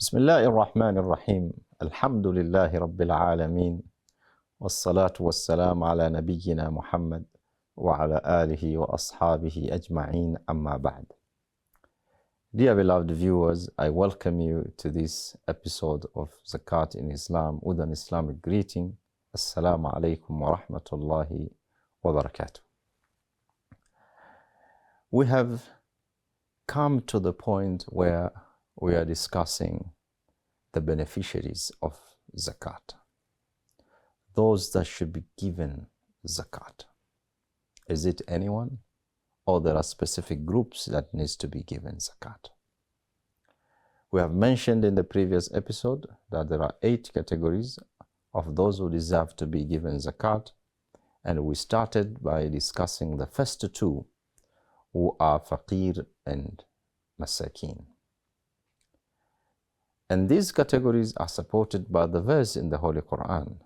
بسم الله الرحمن الرحيم الحمد لله رب العالمين والصلاة والسلام على نبينا محمد وعلى آله وأصحابه أجمعين أما بعد. Dear beloved viewers, I welcome you to this episode of Zakat in Islam with an Islamic greeting. Assalamu alaikum wa rahmatullahi wa barakatuh. We have come to the point where we are discussing the beneficiaries of Zakat, those that should be given Zakat. Is it anyone, or there are specific groups that needs to be given Zakat? We have mentioned in the previous episode that there are 8 categories of those who deserve to be given Zakat, and we started by discussing the first 2, who are Faqir and Masakin. And these categories are supported by the verse in the Holy Quran,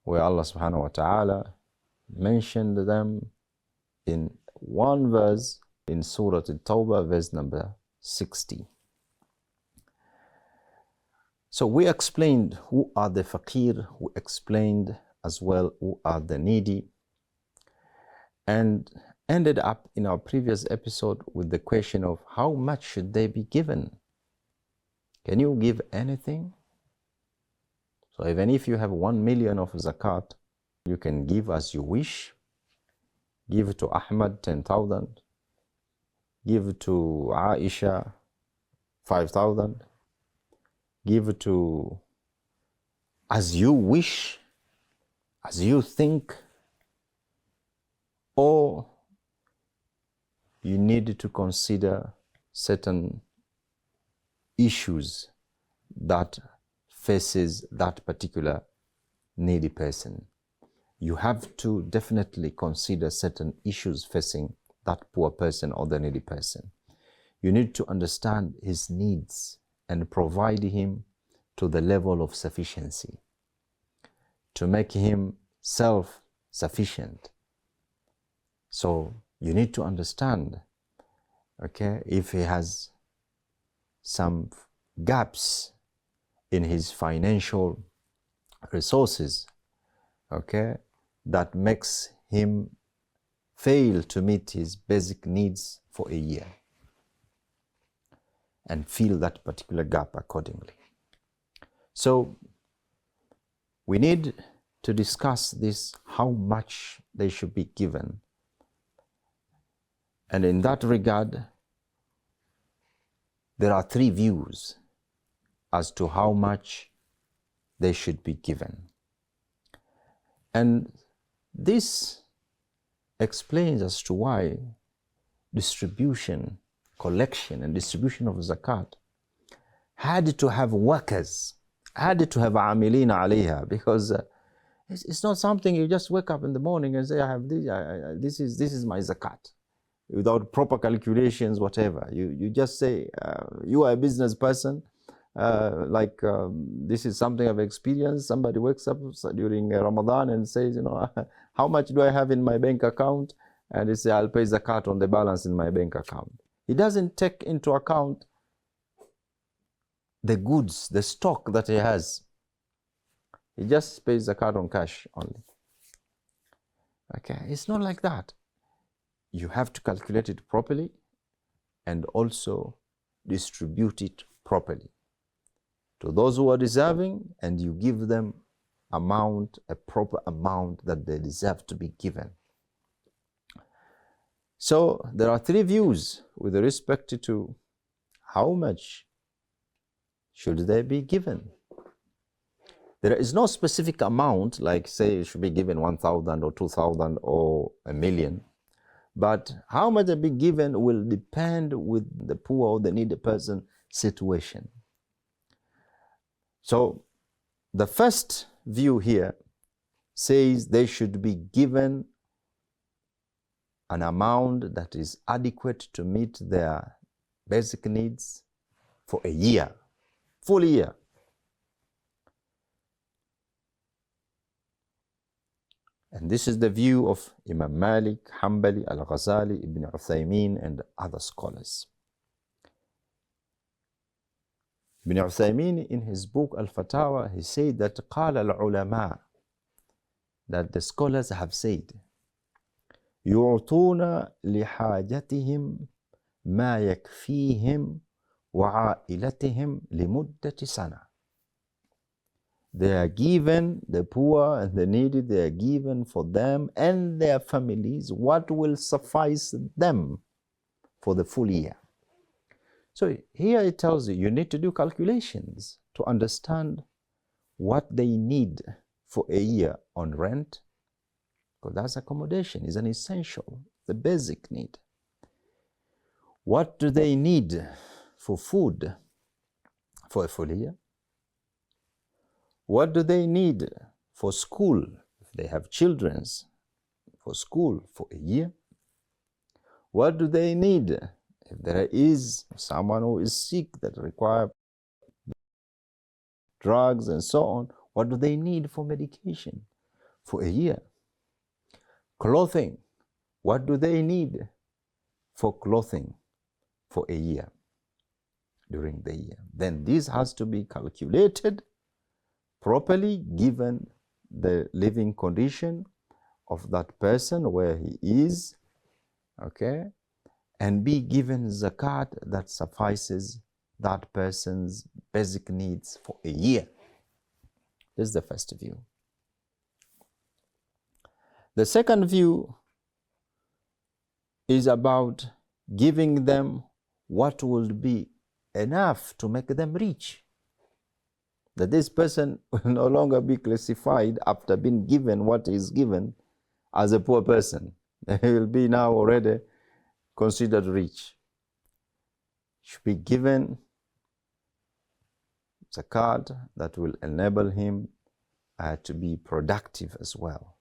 where Allah subhanahu wa ta'ala mentioned them in one verse in Surah At-Tawbah, verse number 60. So we explained who are the faqir, we explained as well who are the needy, and ended up in our previous episode with the question of how much should they be given? Can you give anything? So even if you have 1 million of zakat, you can give as you wish. Give to Ahmad 10,000. Give to Aisha 5,000. Give to as you wish, as you think, or you need to consider certain issues that faces that particular needy person. You have to definitely consider certain issues facing that poor person or the needy person. You need to understand his needs and provide him to the level of sufficiency, to make him self-sufficient. So you need to understand, okay, if he has some gaps in his financial resources, okay, that makes him fail to meet his basic needs for a year, and fill that particular gap accordingly. So we need to discuss this, how much they should be given. And in that regard, there are 3 views as to how much they should be given. And this explains as to why distribution, collection and distribution of zakat had to have workers, had to have amilina alayha, because it's not something you just wake up in the morning and say, I have this, this is my zakat, without proper calculations, whatever. You just say, you are a business person, this is something I've experienced. Somebody wakes up during Ramadan and says, how much do I have in my bank account? And they say, I'll pay zakat on the balance in my bank account. He doesn't take into account the goods, the stock that he has. He just pays zakat on cash only. Okay, it's not like that. You have to calculate it properly and also distribute it properly to those who are deserving, and you give them a proper amount that they deserve to be given. So there are 3 views with respect to how much should they be given. There is no specific amount, like say it should be given 1,000 or 2,000 or 1,000,000. But how much they be given will depend with the poor or the needy person situation. So the first view here says they should be given an amount that is adequate to meet their basic needs for a year, full year. And this is the view of Imam Malik, Hanbali, Al-Ghazali, Ibn Uthaymeen, and other scholars. Ibn Uthaymeen, in his book Al-Fatawa, he said that قال العلماء, that the scholars have said, يعطون لحاجتهم ما يكفيهم وعائلتهم لمدة سنة. They are given, the poor and the needy, they are given for them and their families what will suffice them for the full year. So here it tells you, you need to do calculations to understand what they need for a year on rent, because that's accommodation, is an essential, the basic need. What do they need for food for a full year? What do they need for school, if they have children, for school for a year? What do they need if there is someone who is sick that requires drugs and so on? What do they need for medication for a year? Clothing, what do they need for clothing for a year during the year? Then this has to be calculated properly given the living condition of that person where he is, okay, and be given zakat that suffices that person's basic needs for a year. This is the first view. The second view is about giving them what will be enough to make them rich. That this person will no longer be classified after being given what is given as a poor person. He will be now already considered rich. Should be given zakat that will enable him to be productive as well,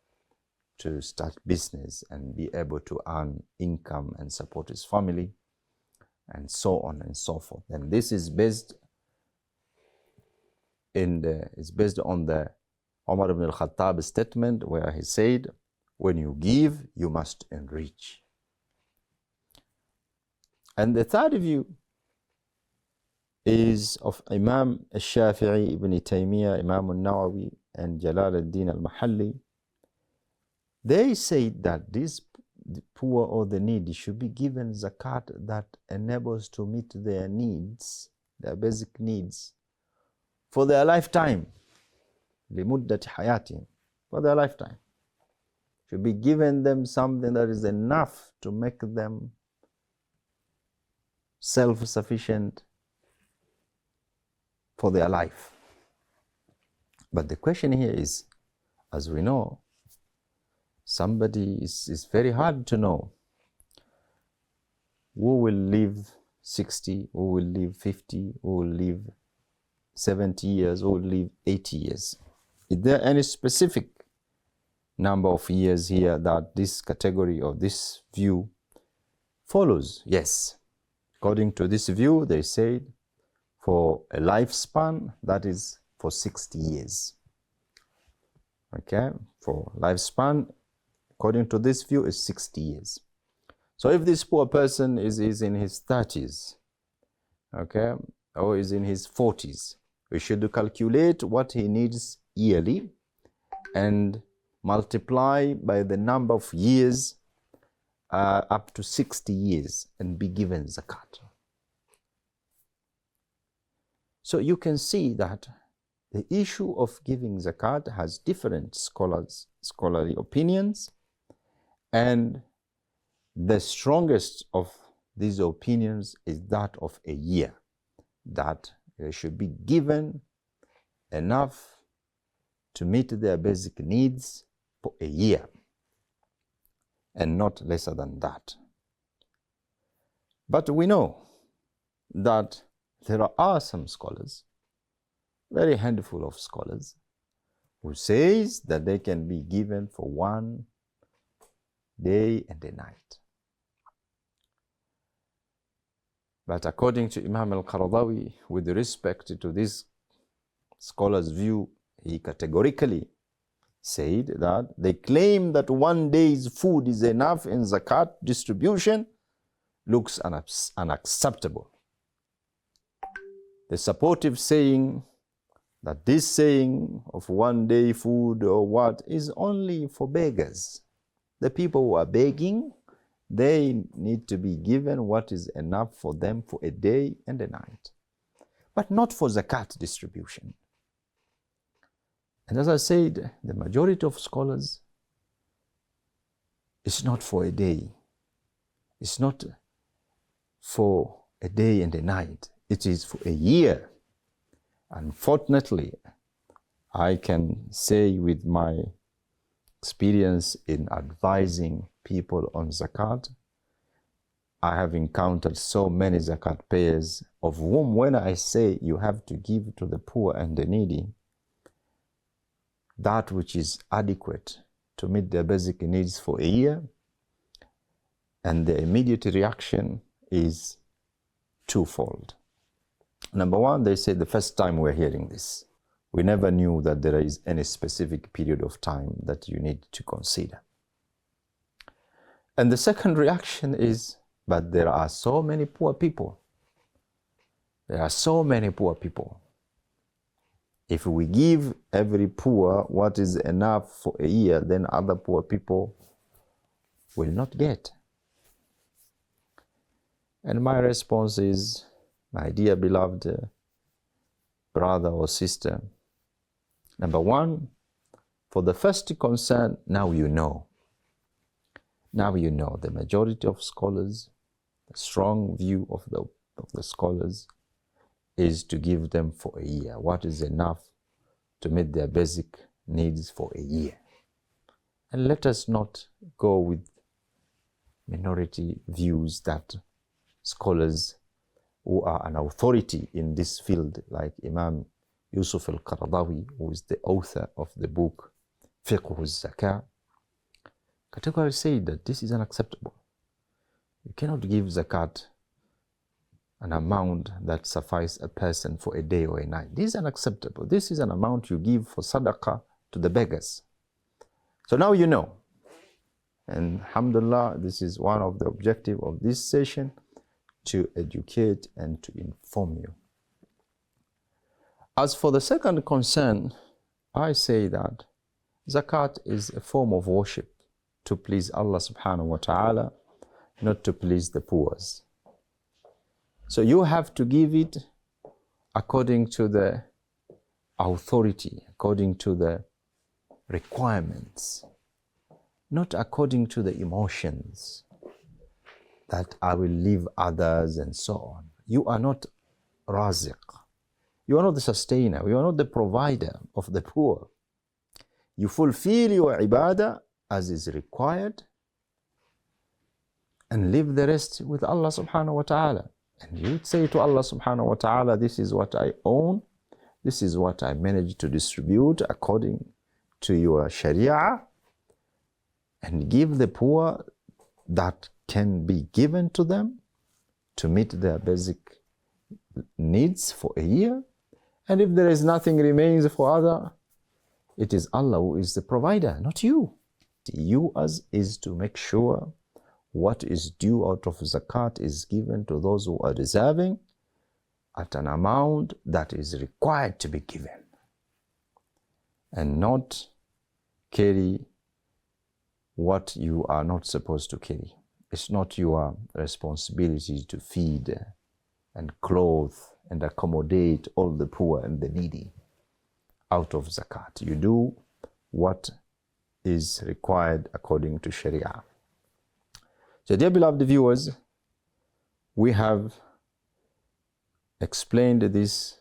to start business and be able to earn income and support his family, and so on and so forth. And this is based on the Umar ibn al-Khattab statement where he said, when you give, you must enrich. And the third view is of Imam al-Shafi'i, Ibn Taymiyyah, Imam al-Nawawi, and Jalal al-Din al-Mahalli. They say that this poor or the needy should be given zakat that enables to meet their needs, their basic needs, for their lifetime. لِمُدَّةِ حَيَاتِهِمْ, for their lifetime. Should be given them something that is enough to make them self-sufficient for their life. But the question here is, as we know, somebody is very hard to know who will live 60, who will live 50, who will live 70 years, who will live 80 years. Is there any specific number of years here that this category or this view follows? Yes. According to this view, they said for a lifespan, that is for 60 years. Okay, for lifespan, according to this view, is 60 years. So if this poor person is in his 30s, okay, or is in his 40s, we should calculate what he needs yearly and multiply by the number of years up to 60 years and be given zakat. So you can see that the issue of giving zakat has different scholarly opinions, and the strongest of these opinions is that of a year, that they should be given enough to meet their basic needs for a year, and not lesser than that. But we know that there are some scholars, very handful of scholars, who says that they can be given for 1 day and a night. But according to Imam al-Qaradawi, with respect to this scholar's view, he categorically said that they claim that 1 day's food is enough in zakat distribution looks unacceptable. the supportive saying that this saying of 1 day food or what is only for beggars. The people who are begging, they need to be given what is enough for them for a day and a night, but not for zakat distribution. And as I said, the majority of scholars, it's not for a day. It's not for a day and a night. It is for a year. Unfortunately, I can say with my experience in advising people on zakat, I have encountered so many zakat payers of whom, when I say you have to give to the poor and the needy that which is adequate to meet their basic needs for a year, and the immediate reaction is twofold. Number one, they say the first time we're hearing this, we never knew that there is any specific period of time that you need to consider. And the second reaction is, but there are so many poor people. There are so many poor people. If we give every poor what is enough for a year, then other poor people will not get. And my response is, my dear beloved brother or sister, number one, for the first concern, now you know. Now you know. The majority of scholars, the strong view of the scholars is to give them for a year. What is enough to meet their basic needs for a year? And let us not go with minority views that scholars who are an authority in this field, like Imam Yusuf al-Qaradawi, who is the author of the book Fiqh al-Zakat, categorically say that this is unacceptable. You cannot give zakat an amount that suffices a person for a day or a night. This is unacceptable. This is an amount you give for sadaqah to the beggars. So now you know. And alhamdulillah, this is one of the objectives of this session, to educate and to inform you. As for the second concern, I say that zakat is a form of worship to please Allah subhanahu wa ta'ala, not to please the poor. So you have to give it according to the authority, according to the requirements, not according to the emotions that I will leave others and so on. You are not raziq. You are not the sustainer. You are not the provider of the poor. You fulfill your ibadah as is required and leave the rest with Allah subhanahu wa ta'ala. And you say to Allah subhanahu wa ta'ala, this is what I own, this is what I manage to distribute according to your sharia, and give the poor that can be given to them to meet their basic needs for a year. And if there is nothing remains for other, it is Allah who is the provider, not you. You as is to make sure what is due out of zakat is given to those who are deserving at an amount that is required to be given, and not carry what you are not supposed to carry. It's not your responsibility to feed and clothe and accommodate all the poor and the needy out of zakat. You do what is required according to Sharia. So, dear beloved viewers, we have explained this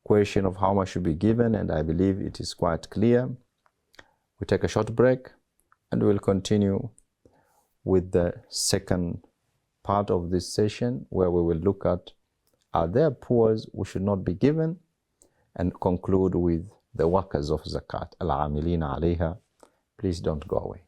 question of how much should be given, and I believe it is quite clear. We take a short break and we'll continue with the second part of this session, where we will look at, are there poor who should not be given, and conclude with the workers of zakat, al-amilina alayha. Please don't go away.